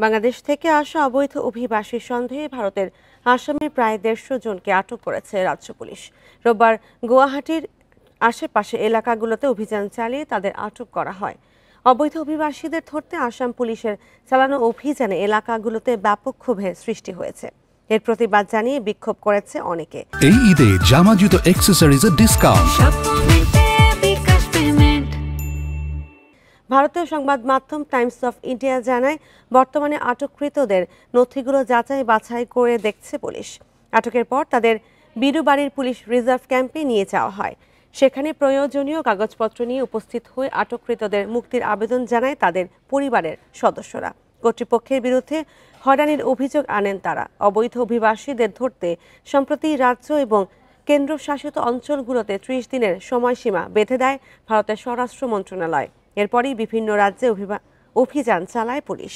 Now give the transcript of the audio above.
বাংলাদেশ থেকে আসা অবৈধ অভিবাসী সন্দেহে ভারতের আসামের প্রায় 150 জনকে আটক করেছে রাজ্য পুলিশ। রোববার গুয়াহাটির আশেপাশে এলাকাগুলোতে অভিযান চালিয়ে তাদের আটক করা হয়। অবৈধ অভিবাসীদের ধরতে আসাম পুলিশের চালানো অভিযানে এলাকাগুলোতে ব্যাপক ক্ষোভের সৃষ্টি হয়েছে। এর প্রতিবাদ জানিয়ে বিক্ষোভ করেছে অনেকে। এই ঈদে জামা জুতো অ্যাক্সেসরিজের ডিসকাউন্ট। ভারতীয় সংবাদ মাধ্যম টাইমস অফ ইন্ডিয়া জানায়, বর্তমানে আটককৃতদের নথিগুলো যাচাই বাছাই করে দেখছে পুলিশ। আটকের পর তাদের বিরুবাড়ির পুলিশ রিজার্ভ ক্যাম্পে নিয়ে যাওয়া হয়। সেখানে প্রয়োজনীয় কাগজপত্র নিয়ে উপস্থিত হয়ে আটককৃতদের মুক্তির আবেদন জানায় তাদের পরিবারের সদস্যরা। কর্তৃপক্ষের বিরুদ্ধে হয়রানির অভিযোগ আনেন তারা। অবৈধ অভিবাসীদের ধরতে সম্প্রতি রাজ্য এবং কেন্দ্রশাসিত অঞ্চলগুলোতে 30 দিনের সময়সীমা বেঁধে দেয় ভারতের স্বরাষ্ট্র মন্ত্রণালয়। এরপরই বিভিন্ন রাজ্যে অভিযান চালায় পুলিশ।